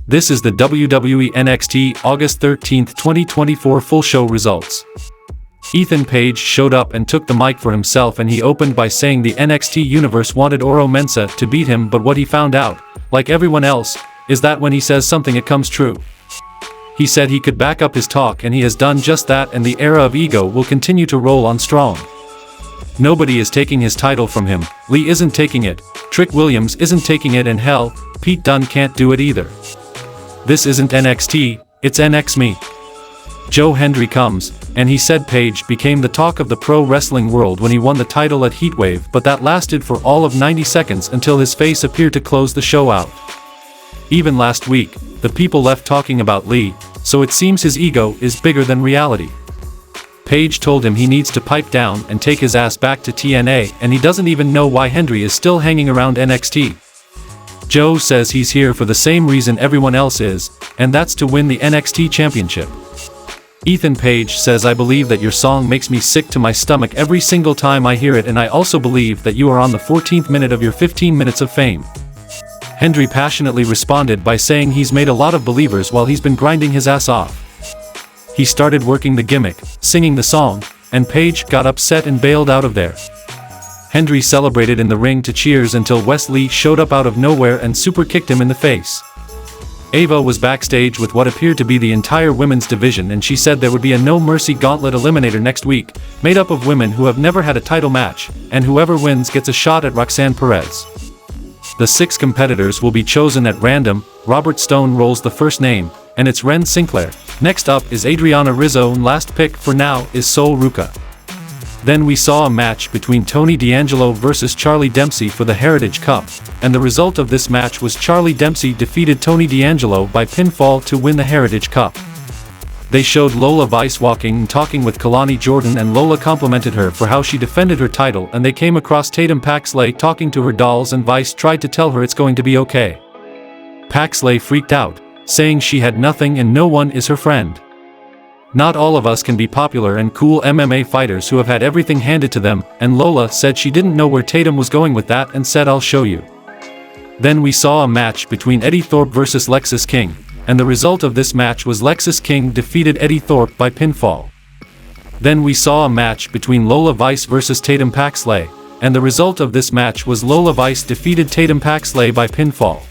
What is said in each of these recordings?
This is the WWE NXT August 13, 2024 full show results. Ethan Page showed up and took the mic for himself, and he opened by saying the NXT universe wanted Oro Mensah to beat him, but what he found out, like everyone else, is that when he says something it comes true. He said he could back up his talk, and he has done just that, and the era of ego will continue to roll on strong. Nobody is taking his title from him. Lee isn't taking it, Trick Williams isn't taking it, and hell, Pete Dunne can't do it either. This isn't NXT, it's NX Me. Joe Hendry comes, and he said Page became the talk of the pro wrestling world when he won the title at Heatwave, but that lasted for all of 90 seconds until his face appeared to close the show out. Even last week, the people left talking about Lee, so it seems his ego is bigger than reality. Page told him he needs to pipe down and take his ass back to TNA, and he doesn't even know why Hendry is still hanging around NXT. Joe says he's here for the same reason everyone else is, and that's to win the NXT championship. Ethan Page says, I believe that your song makes me sick to my stomach every single time I hear it, and I also believe that you are on the 14th minute of your 15 minutes of fame. Hendry passionately responded by saying he's made a lot of believers while he's been grinding his ass off. He started working the gimmick, singing the song, and Page got upset and bailed out of there. Hendry celebrated in the ring to cheers until Wes Lee showed up out of nowhere and super kicked him in the face. Ava was backstage with what appeared to be the entire women's division, and she said there would be a No Mercy Gauntlet Eliminator next week, made up of women who have never had a title match, and whoever wins gets a shot at Roxanne Perez. The 6 competitors will be chosen at random. Robert Stone rolls the first name, and it's Ren Sinclair. Next up is Adriana Rizzo, and last pick for now is Sol Ruca. Then we saw a match between Tony D'Angelo versus Charlie Dempsey for the Heritage Cup, and the result of this match was Charlie Dempsey defeated Tony D'Angelo by pinfall to win the Heritage Cup. They showed Lola Vice walking and talking with Kalani Jordan, and Lola complimented her for how she defended her title, and they came across Tatum Paxley talking to her dolls, and Vice tried to tell her it's going to be okay. Paxley freaked out, saying she had nothing and no one is her friend. Not all of us can be popular and cool MMA fighters who have had everything handed to them, and Lola said she didn't know where Tatum was going with that and said, I'll show you. Then we saw a match between Eddie Thorpe versus Lexis King, and the result of this match was Lexis King defeated Eddie Thorpe by pinfall. Then we saw a match between Lola Vice versus Tatum Paxley, and the result of this match was Lola Vice defeated Tatum Paxley by pinfall.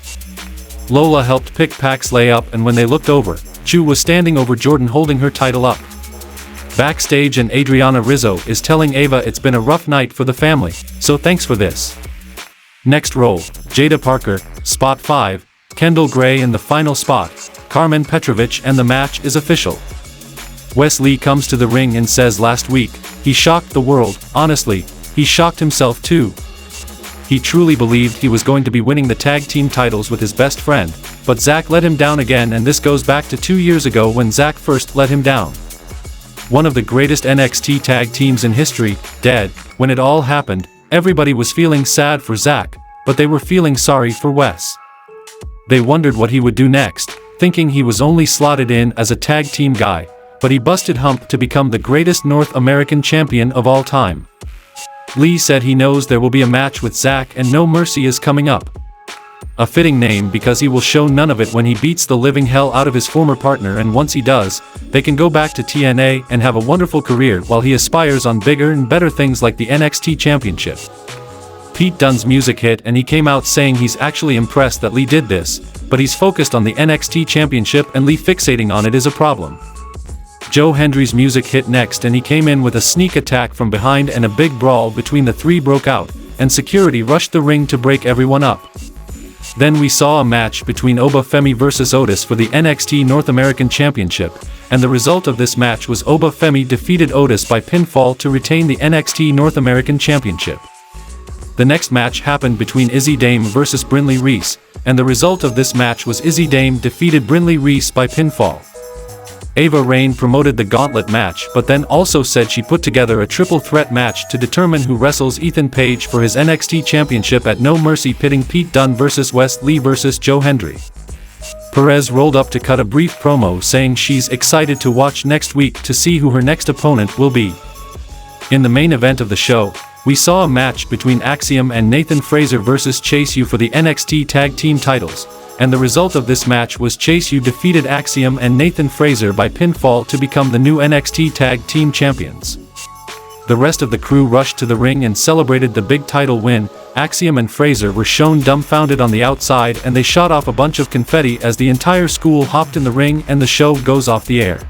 Lola helped pick Paxley up, and when they looked over, Chu was standing over Jordan holding her title up. Backstage, and Adriana Rizzo is telling Ava it's been a rough night for the family, so thanks for this. Next roll, Jada Parker, spot 5, Kendall Gray in the final spot, Carmen Petrovich, and the match is official. Wes Lee comes to the ring and says last week, he shocked the world. Honestly, he shocked himself too. He truly believed he was going to be winning the tag team titles with his best friend, but Zack let him down again, and this goes back to 2 years ago when Zack first let him down. One of the greatest NXT tag teams in history, dead. When it all happened, everybody was feeling sad for Zack, but they were feeling sorry for Wes. They wondered what he would do next, thinking he was only slotted in as a tag team guy, but he busted hump to become the greatest North American champion of all time. Lee said he knows there will be a match with Zack, and No Mercy is coming up. A fitting name because he will show none of it when he beats the living hell out of his former partner, and once he does, they can go back to TNA and have a wonderful career while he aspires on bigger and better things like the NXT championship. Pete Dunne's music hit, and he came out saying he's actually impressed that Lee did this, but he's focused on the NXT championship, and Lee fixating on it is a problem. Joe Hendry's music hit next, and he came in with a sneak attack from behind, and a big brawl between the three broke out, and security rushed the ring to break everyone up. Then we saw a match between Oba Femi versus Otis for the NXT North American Championship, and the result of this match was Oba Femi defeated Otis by pinfall to retain the NXT North American Championship. The next match happened between Izzy Dame versus Brinley Reese, and the result of this match was Izzy Dame defeated Brinley Reese by pinfall. Ava Raine promoted the gauntlet match, but then also said she put together a triple threat match to determine who wrestles Ethan Page for his NXT championship at No Mercy, pitting Pete Dunne versus Wes Lee versus Joe Hendry. Perez rolled up to cut a brief promo saying she's excited to watch next week to see who her next opponent will be. In the main event of the show, We saw a match between Axiom and Nathan Frazer versus Chase U for the NXT Tag Team titles, and the result of this match was Chase U defeated Axiom and Nathan Frazer by pinfall to become the new NXT Tag Team Champions. The rest of the crew rushed to the ring and celebrated the big title win. Axiom and Frazer were shown dumbfounded on the outside, and they shot off a bunch of confetti as the entire school hopped in the ring and the show goes off the air.